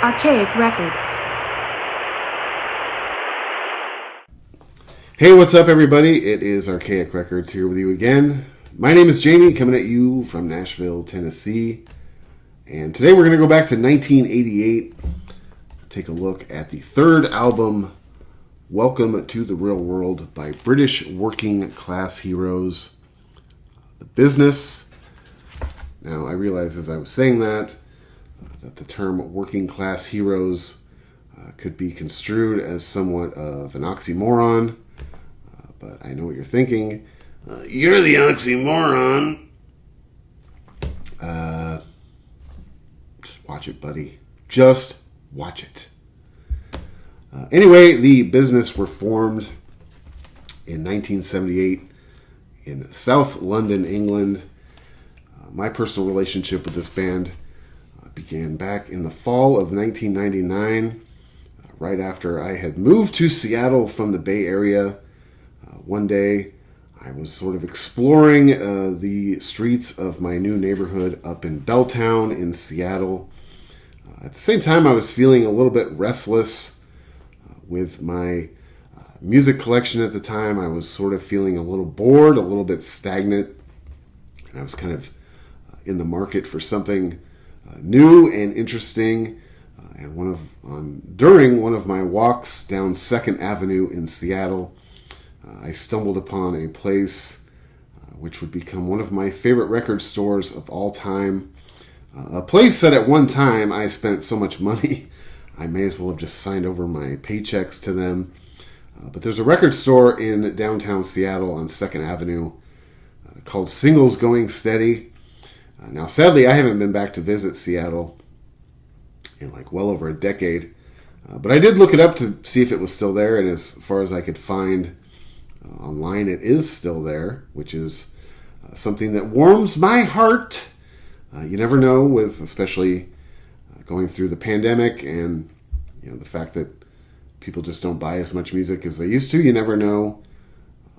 Archaic Records. Hey, what's up, everybody? It is Archaic Records here with you again. My name is Jamie, coming at you from Nashville, Tennessee. And today we're going to go back to 1988, take a look at the third album, Welcome to the Real World, by British working class heroes, The Business. Now, I realized as I was saying that the term working class heroes could be construed as somewhat of an oxymoron, but I know what you're thinking. You're the oxymoron. Just watch it, buddy. Just watch it. Anyway, The Business were formed in 1978 in South London, England. My personal relationship with this band began back in the fall of 1999, right after I had moved to Seattle from the Bay Area. One day, I was sort of exploring the streets of my new neighborhood up in Belltown in Seattle. At the same time, I was feeling a little bit restless with my music collection at the time. I was sort of feeling a little bored, a little bit stagnant, and I was kind of in the market for something new and interesting. And during one of my walks down 2nd Avenue in Seattle, I stumbled upon a place which would become one of my favorite record stores of all time. A place that at one time I spent so much money, I may as well have just signed over my paychecks to them. But there's a record store in downtown Seattle on 2nd Avenue called Singles Going Steady. Now, sadly, I haven't been back to visit Seattle in well over a decade. But I did look it up to see if it was still there, and as far as I could find online, it is still there, which is something that warms my heart. You never know, with especially going through the pandemic and the fact that people just don't buy as much music as they used to. You never know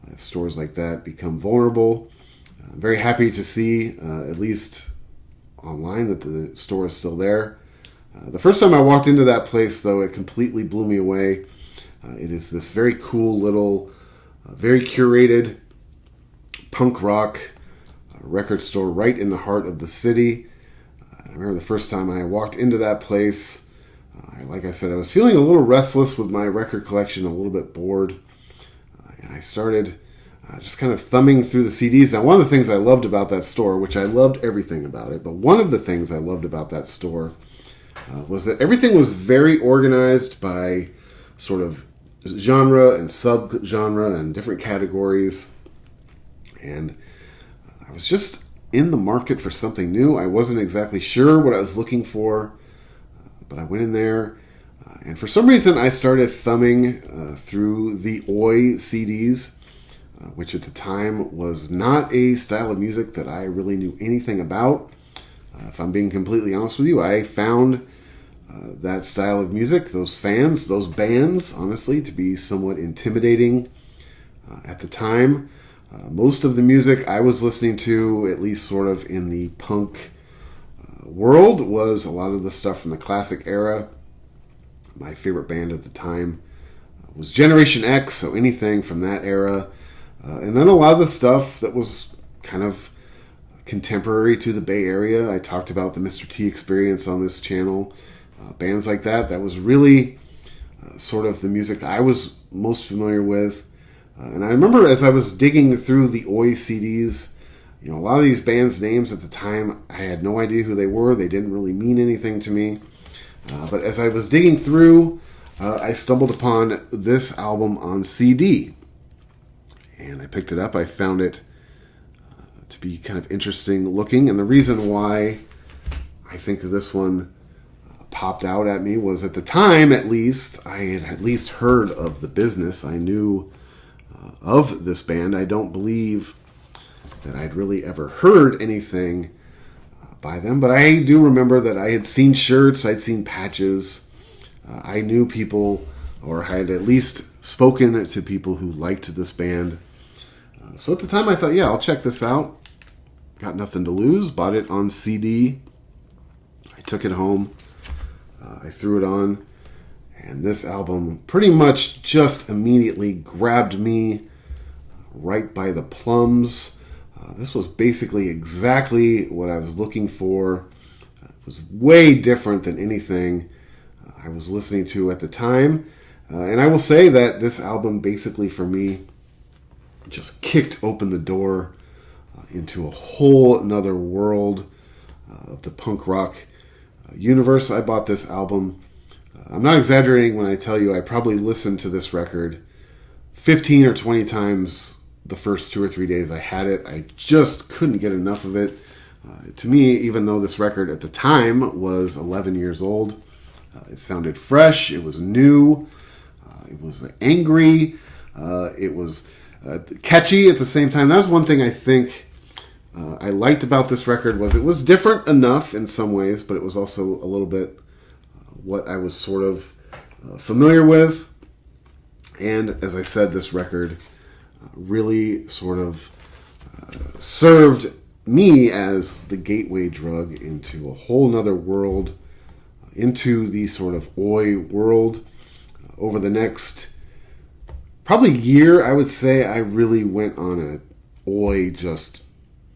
if stores like that become vulnerable. I'm very happy to see, at least online, that the store is still there. The first time I walked into that place, though, it completely blew me away. It is this very cool little, very curated punk rock record store right in the heart of the city. I remember the first time I walked into that place, like I said, I was feeling a little restless with my record collection, a little bit bored. And I started just kind of thumbing through the CDs. Now, one of the things I loved about that store, which I loved everything about it, but one of the things I loved about that store was that everything was very organized by sort of genre and sub-genre and different categories. And I was just in the market for something new. I wasn't exactly sure what I was looking for, but I went in there, and for some reason I started thumbing through the Oi CDs, which at the time was not a style of music that I really knew anything about. If I'm being completely honest with you, I found that style of music, those fans, those bands, honestly, to be somewhat intimidating at the time. Most of the music I was listening to, at least sort of in the punk world, was a lot of the stuff from the classic era. My favorite band at the time was Generation X, so anything from that era. And then a lot of the stuff that was kind of contemporary to the Bay Area. I talked about the Mr. T Experience on this channel. Bands like that. That was really sort of the music I was most familiar with. And I remember as I was digging through the Oi CDs, a lot of these bands' names at the time, I had no idea who they were. They didn't really mean anything to me. But as I was digging through, I stumbled upon this album on CD. And I picked it up. I found it to be kind of interesting looking. And the reason why I think this one popped out at me was, at the time at least, I had at least heard of The Business. I knew of this band. I don't believe that I'd really ever heard anything by them, but I do remember that I had seen shirts, I'd seen patches. I knew people, or had at least spoken to people who liked this band. So at the time I thought, yeah, I'll check this out. Got nothing to lose. Bought it on CD. I took it home. I threw it on, and this album pretty much just immediately grabbed me right by the plums. This was basically exactly what I was looking for. It was way different than anything I was listening to at the time. And I will say that this album basically for me just kicked open the door into a whole another world of the punk rock universe. I bought this album. I'm not exaggerating when I tell you I probably listened to this record 15 or 20 times the first 2 or 3 days I had it. I just couldn't get enough of it. To me, even though this record at the time was 11 years old, it sounded fresh, it was new, it was angry, it was catchy at the same time. That was one thing I think I liked about this record, was it was different enough in some ways, but it was also a little bit what I was sort of familiar with. And as I said, this record really sort of served me as the gateway drug into a whole nother world, into the sort of oi world. Over the next probably year, I would say I really went on a oi just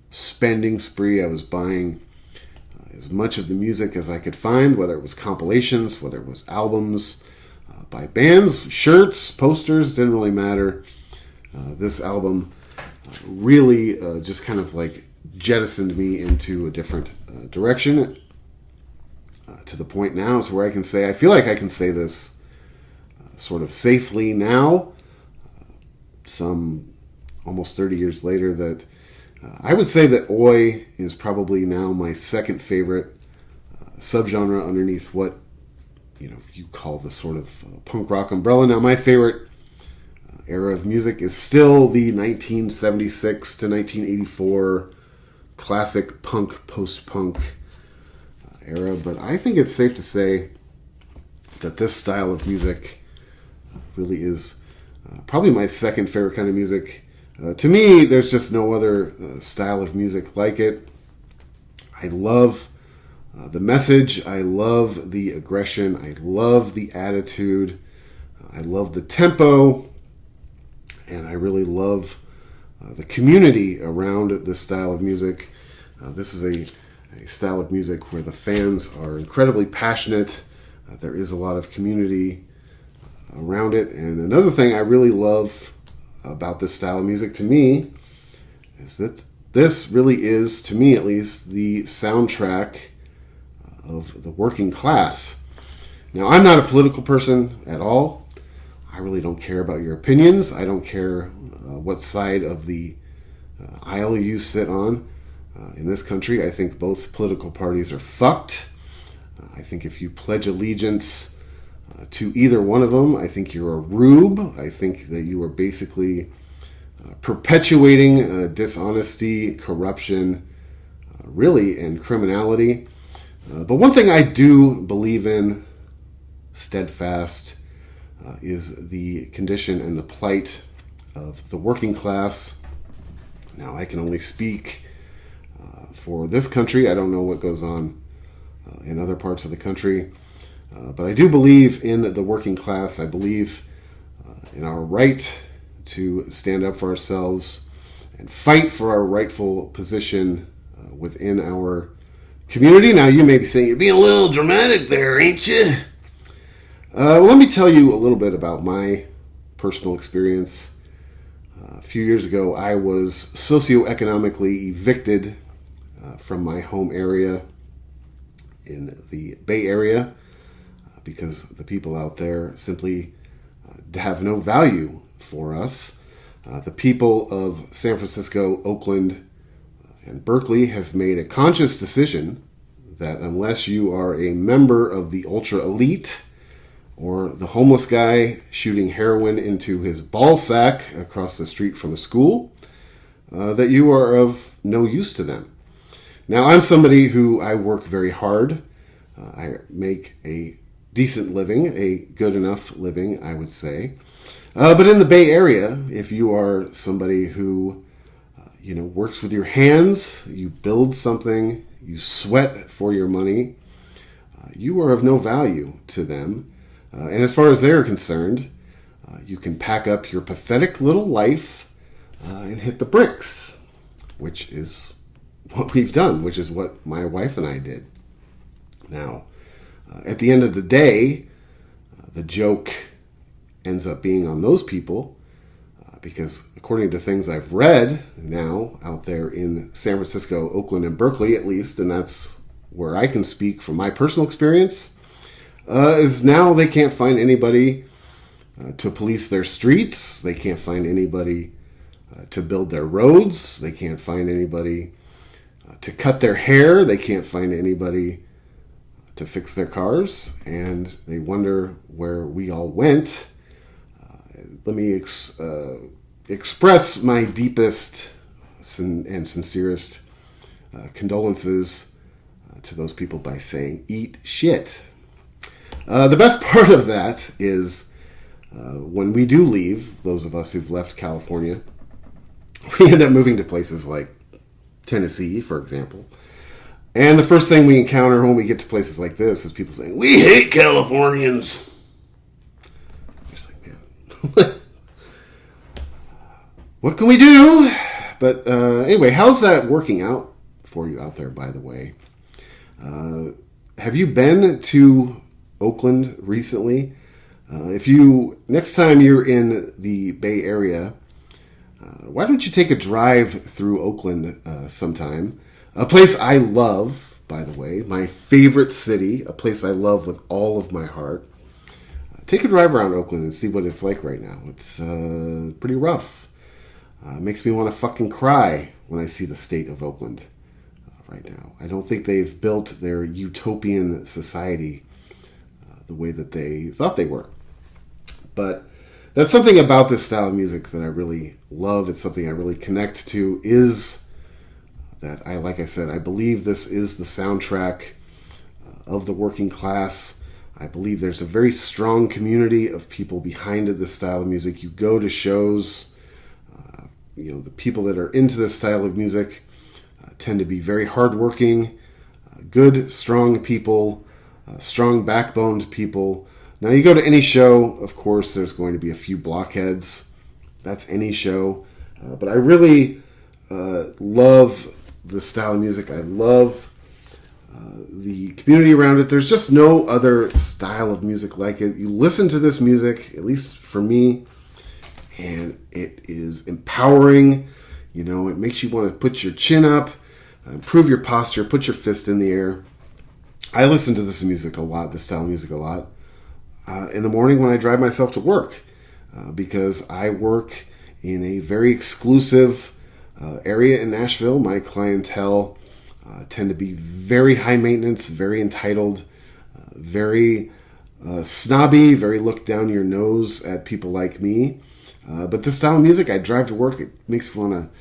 spending spree. I was buying as much of the music as I could find, whether it was compilations, whether it was albums by bands, shirts, posters, didn't really matter. This album really just kind of like jettisoned me into a different direction, to the point now is where I can say, I feel like I can say this sort of safely now, some almost 30 years later, that I would say that oi is probably now my second favorite subgenre underneath what you call the sort of punk rock umbrella. Now, my favorite era of music is still the 1976 to 1984 classic punk, post-punk era, but I think it's safe to say that this style of music really is probably my second favorite kind of music. To me, there's just no other style of music like it. I love the message, I love the aggression, I love the attitude, I love the tempo, and I really love the community around this style of music. This is a style of music where the fans are incredibly passionate. There is a lot of community around it. And another thing I really love about this style of music, to me, is that this really is, to me at least, the soundtrack of the working class. Now, I'm not a political person at all. I really don't care about your opinions. I don't care what side of the aisle you sit on. In this country, I think both political parties are fucked. I think if you pledge allegiance to either one of them, I think you're a rube. I think that you are basically perpetuating dishonesty, corruption, really, and criminality. But one thing I do believe in, steadfast, is the condition and the plight of the working class. Now, I can only speak for this country. I don't know what goes on in other parts of the country. But I do believe in the working class. I believe in our right to stand up for ourselves and fight for our rightful position within our community. Now, you may be saying, you're being a little dramatic there, ain't you? Well, let me tell you a little bit about my personal experience. A few years ago, I was socioeconomically evicted from my home area in the Bay Area because the people out there simply have no value for us. The people of San Francisco, Oakland, and Berkeley have made a conscious decision that unless you are a member of the ultra elite or the homeless guy shooting heroin into his ball sack across the street from a school, that you are of no use to them. Now, I'm somebody who I work very hard. I make a decent living, a good enough living, I would say. But in the Bay Area, if you are somebody who, works with your hands, you build something, you sweat for your money, you are of no value to them. And as far as they're concerned, you can pack up your pathetic little life and hit the bricks, which is what we've done, which is what my wife and I did. Now, at the end of the day, the joke ends up being on those people because according to things I've read now out there in San Francisco, Oakland, and Berkeley at least, and that's where I can speak from my personal experience, is now they can't find anybody to police their streets. They can't find anybody to build their roads. They can't find anybody to cut their hair. They can't find anybody to fix their cars. And they wonder where we all went. Let me express my deepest and sincerest condolences to those people by saying, eat shit. The best part of that is when we do leave, those of us who've left California, we end up moving to places like Tennessee, for example. And the first thing we encounter when we get to places like this is people saying, we hate Californians. Just like, man, what can we do? But anyway, how's that working out for you out there, by the way? Have you been to Oakland recently? Next time you're in the Bay Area, why don't you take a drive through Oakland sometime? A place I love, by the way, my favorite city, a place I love with all of my heart. Take a drive around Oakland and see what it's like right now. It's pretty rough. Makes me want to fucking cry when I see the state of Oakland right now. I don't think they've built their utopian society the way that they thought they were. But that's something about this style of music that I really love. It's something I really connect to, is that like I said, I believe this is the soundtrack of the working class. I believe there's a very strong community of people behind this style of music. You go to shows, the people that are into this style of music tend to be very hardworking, good, strong people, strong backboned people. Now, you go to any show, of course, there's going to be a few blockheads. That's any show. But I really love the style of music. I love the community around it. There's just no other style of music like it. You listen to this music, at least for me, and it is empowering. It makes you want to put your chin up, improve your posture, put your fist in the air. I listen to this music a lot, this style of music a lot, in the morning when I drive myself to work, because I work in a very exclusive area in Nashville. My clientele tend to be very high maintenance, very entitled, very snobby, very look down your nose at people like me. But this style of music, I drive to work, it makes me want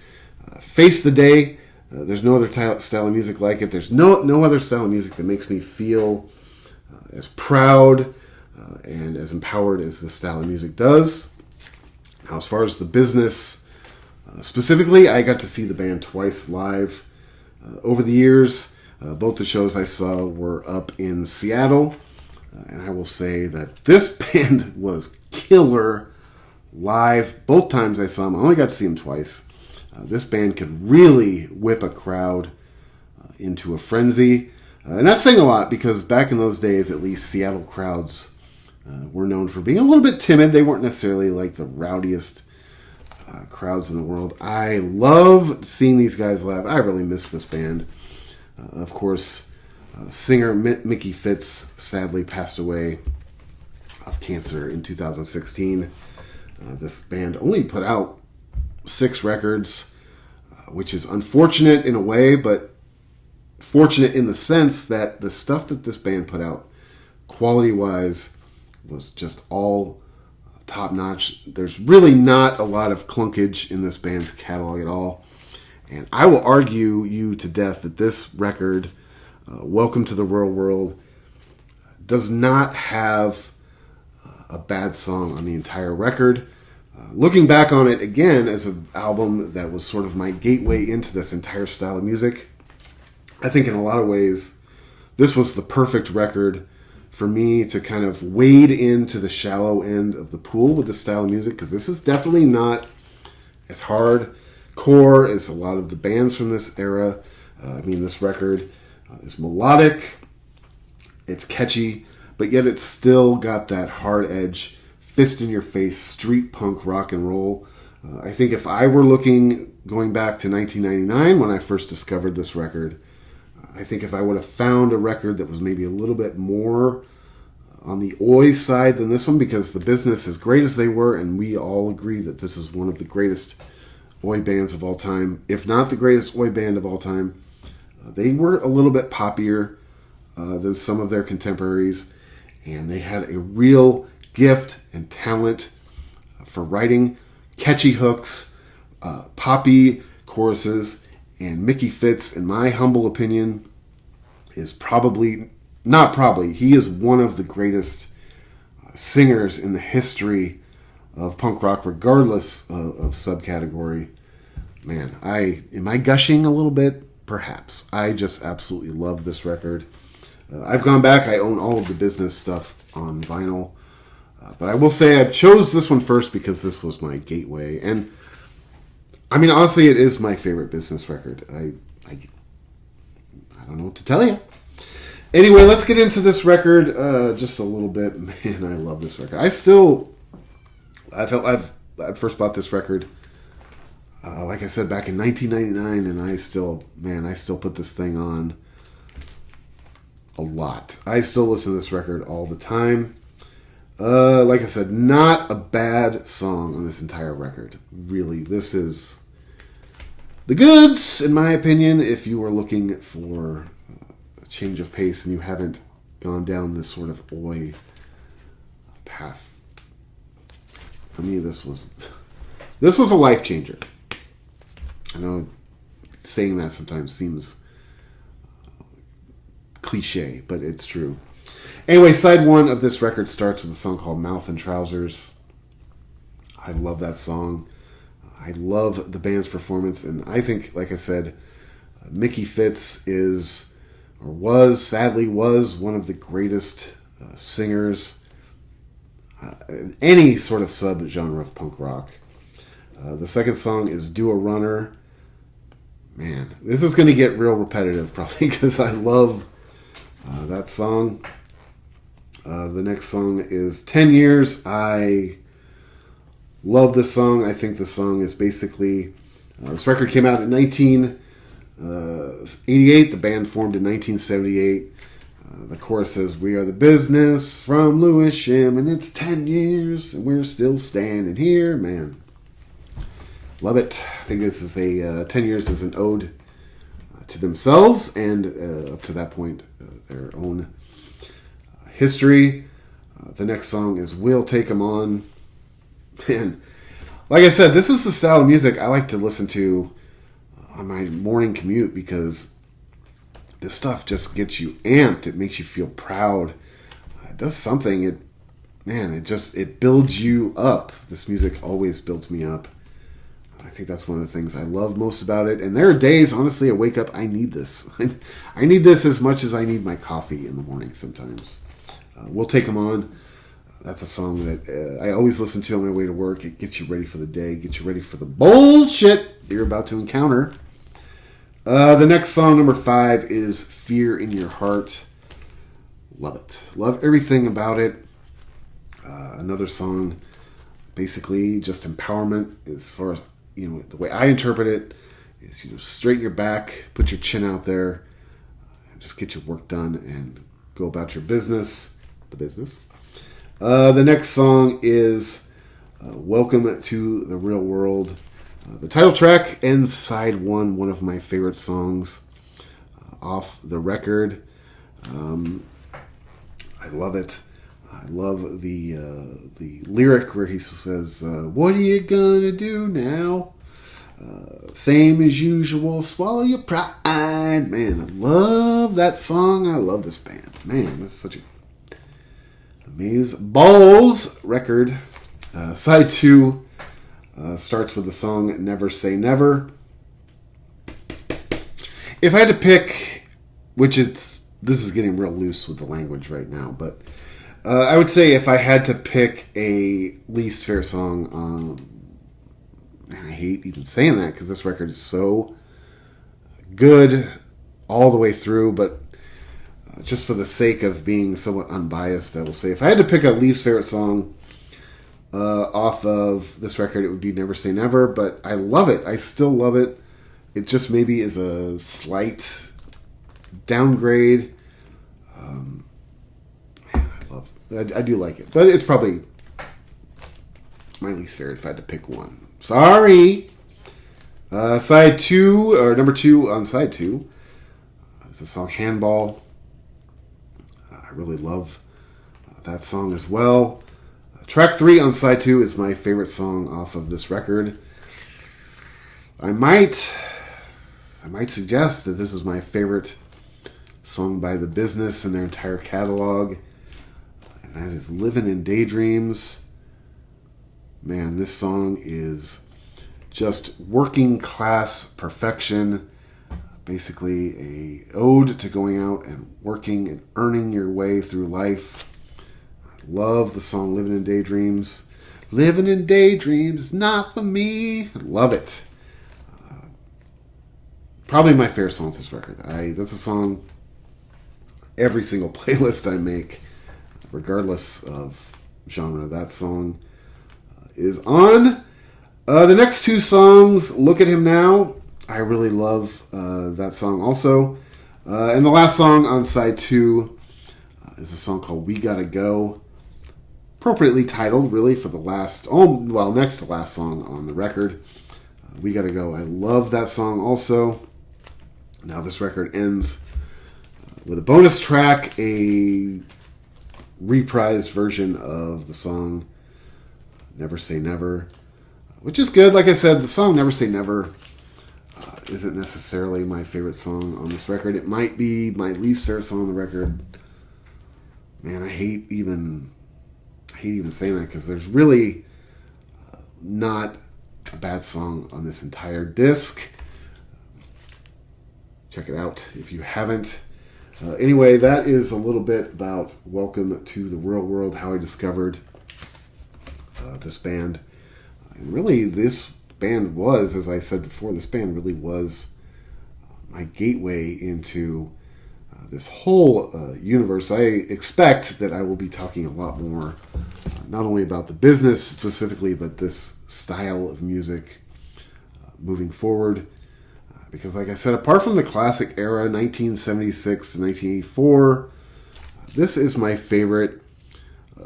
to face the day. There's no other style of music like it. There's no other style of music that makes me feel as proud and as empowered as this style of music does. Now, as far as the business specifically, I got to see the band twice live over the years. Both the shows I saw were up in Seattle. And I will say that this band was killer live. Both times I saw them, I only got to see them twice. This band could really whip a crowd into a frenzy. And that's saying a lot, because back in those days, at least, Seattle crowds were known for being a little bit timid. They weren't necessarily like the rowdiest crowds in the world. I love seeing these guys live. I really miss this band. Of course, singer Mickey Fitz sadly passed away of cancer in 2016. This band only put out 6 records, which is unfortunate in a way, but fortunate in the sense that the stuff that this band put out, quality-wise, was just all top-notch. There's really not a lot of clunkage in this band's catalog at all. And I will argue you to death that this record, Welcome to the Real World, does not have a bad song on the entire record. Looking back on it again as an album that was sort of my gateway into this entire style of music, I think in a lot of ways this was the perfect record for me to kind of wade into the shallow end of the pool with this style of music, because this is definitely not as hardcore as a lot of the bands from this era. This record is melodic, it's catchy, but yet it's still got that hard edge, fist in your face, street punk rock and roll. I think if I were going back to 1999 when I first discovered this record, I think if I would have found a record that was maybe a little bit more on the oi side than this one, because the Business, as great as they were, and we all agree that this is one of the greatest oi bands of all time, if not the greatest oi band of all time, they were a little bit poppier than some of their contemporaries, and they had a real gift and talent for writing catchy hooks, poppy choruses, and Mickey Fitz, in my humble opinion, is he is one of the greatest singers in the history of punk rock, regardless of subcategory. Man, am I gushing a little bit? Perhaps. I just absolutely love this record. I've gone back. I own all of the Business stuff on vinyl. But I will say I chose this one first because this was my gateway. And, honestly, it is my favorite Business record. I don't know what to tell you. Anyway, let's get into this record just a little bit. Man, I love this record. I first bought this record, like I said, back in 1999, and I still put this thing on a lot. I still listen to this record all the time. Like I said, not a bad song on this entire record. Really, this is the goods, in my opinion, if you are looking for a change of pace and you haven't gone down this sort of oi path. For me, this was a life changer. I know saying that sometimes seems cliche, but it's true. Anyway, side one of this record starts with a song called Mouth and Trousers. I love that song. I love the band's performance, and I think, like I said, Mickey Fitz sadly was one of the greatest singers in any sort of sub-genre of punk rock. The second song is Do a Runner. Man, this is going to get real repetitive probably because I love that song. The next song is 10 Years. I love this song. I think the song is basically... this record came out in 1988. The band formed in 1978. The chorus says, "We are the Business from Lewisham, and it's 10 years, and we're still standing here." Man, love it. I think this is 10 years is an ode to themselves and up to that point, their own history. The next song is We'll Take 'Em On. Man, like I said, this is the style of music I like to listen to on my morning commute because this stuff just gets you amped. It makes you feel proud. It does something. It builds you up. This music always builds me up. I think that's one of the things I love most about it. And there are days, honestly, I wake up, I need this. I need this as much as I need my coffee in the morning sometimes. We'll Take 'Em On. That's a song that I always listen to on my way to work. It gets you ready for the day, gets you ready for the bullshit you're about to encounter. The next song, number 5, is Fear in Your Heart. Love it. Love everything about it. Another song, basically just empowerment as far as, the way I interpret it is, straighten your back, put your chin out there, and just get your work done and go about your business. The business. The next song is Welcome to the Real World. The title track ends side one of my favorite songs off the record. I love it. I love the lyric where he says, "What are you gonna do now? Same as usual, swallow your pride." Man, I love that song. I love this band. Man, this is such a amazing balls record. Side 2 starts with the song Never Say Never. If I had to pick, which it's this is getting real loose with the language right now, but I would say if I had to pick a least favorite song, and I hate even saying that because this record is so good all the way through, but just for the sake of being somewhat unbiased, I will say if I had to pick a least favorite song off of this record, it would be Never Say Never, but I love it. I still love it. It just maybe is a slight downgrade. I do like it, but it's probably my least favorite if I had to pick one. Sorry. Side 2, or number 2 on side 2, is the song Handball. I really love that song as well. Track 3 on side 2 is my favorite song off of this record. I might suggest that this is my favorite song by The Business in their entire catalog. And that is Livin' in Daydreams. Man, this song is just working class perfection. Basically a ode to going out and working and earning your way through life. I love the song Livin' in Daydreams. Living in daydreams is not for me. I love it. Probably my favorite song on this record. That's a song every single playlist I make, regardless of genre, that song is on. The next 2 songs, Look at Him Now. I really love that song also. And the last song on side 2 is a song called We Gotta Go. Appropriately titled, really, for the next to last song on the record. We Gotta Go. I love that song also. Now this record ends with a bonus track, a reprised version of the song Never Say Never, which is good. Like I said, the song Never Say Never isn't necessarily my favorite song on this record. It might be my least favorite song on the record. Man, I hate even saying that because there's really not a bad song on this entire disc. Check it out if you haven't. Anyway, that is a little bit about Welcome to the Real World, how I discovered this band. And really, this band was, as I said before, this band really was my gateway into this whole universe. I expect that I will be talking a lot more, not only about the business specifically, but this style of music moving forward. Because like I said, apart from the classic era, 1976 to 1984, this is my favorite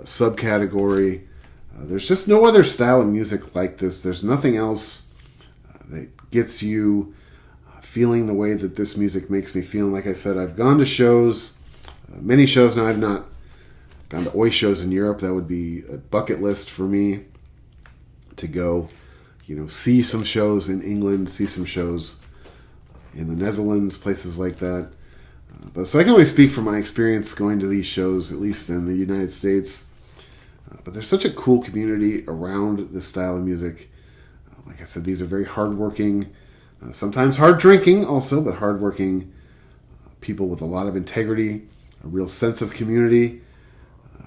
subcategory. There's just no other style of music like this. There's nothing else that gets you feeling the way that this music makes me feel. And like I said, I've gone to shows, many shows now. I've not gone to Oi shows in Europe. That would be a bucket list for me to go, see some shows in England, see some shows in the Netherlands, places like that. So I can only speak from my experience going to these shows, at least in the United States. But there's such a cool community around this style of music. Like I said, these are very hardworking, sometimes hard drinking also, but hardworking people with a lot of integrity, a real sense of community,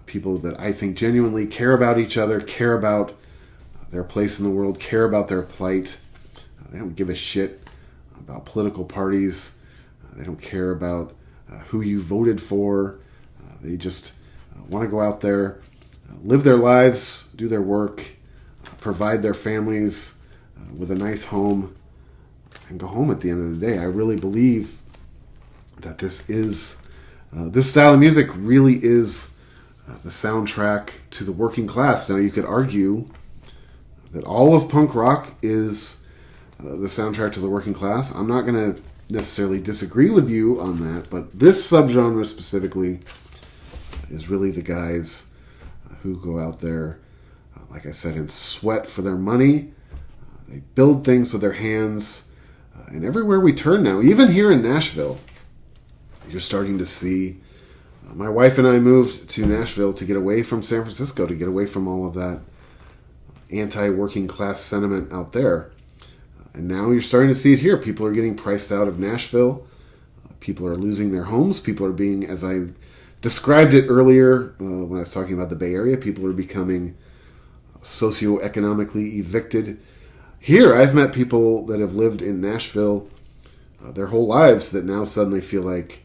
people that I think genuinely care about each other, care about their place in the world, care about their plight. They don't give a shit about political parties. They don't care about who you voted for. They just want to go out there, live their lives, do their work, provide their families with a nice home, and go home at the end of the day. I really believe that this style of music really is the soundtrack to the working class. Now, you could argue that all of punk rock is the soundtrack to the working class. I'm not going to necessarily disagree with you on that, but this subgenre specifically is really the guys who go out there, like I said, and sweat for their money. They build things with their hands. And everywhere we turn now, even here in Nashville, you're starting to see. My wife and I moved to Nashville to get away from San Francisco, to get away from all of that anti-working class sentiment out there. And now you're starting to see it here. People are getting priced out of Nashville. People are losing their homes. People are being, as I described it earlier when I was talking about the Bay Area, people are becoming socioeconomically evicted. Here, I've met people that have lived in Nashville their whole lives that now suddenly feel like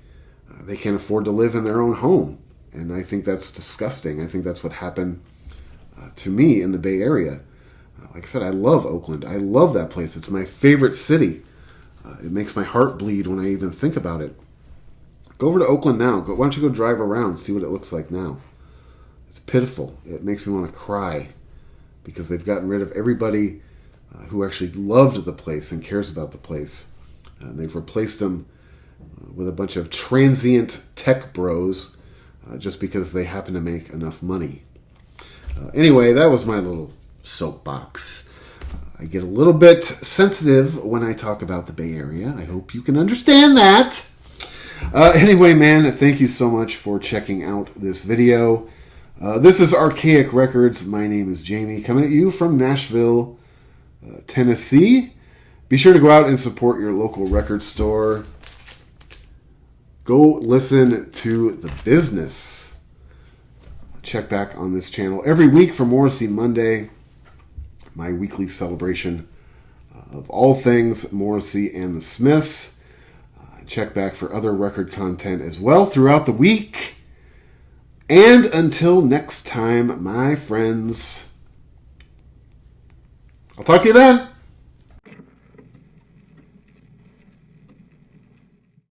they can't afford to live in their own home. And I think that's disgusting. I think that's what happened to me in the Bay Area. Like I said, I love Oakland. I love that place. It's my favorite city. It makes my heart bleed when I even think about it. Go over to Oakland now. Why don't you go drive around, see what it looks like now. It's pitiful. It makes me want to cry because they've gotten rid of everybody who actually loved the place and cares about the place. They've replaced them with a bunch of transient tech bros just because they happen to make enough money. Anyway, that was my little soapbox. I get a little bit sensitive when I talk about the Bay Area. I hope you can understand that. Anyway, man, thank you so much for checking out this video. This is Archaic Records. My name is Jamie, coming at you from Nashville, Tennessee. Be sure to go out and support your local record store. Go listen to The Business. Check back on this channel every week for Morrissey Monday, my weekly celebration of all things Morrissey and the Smiths. Check back for other record content as well throughout the week. And until next time, my friends, I'll talk to you then.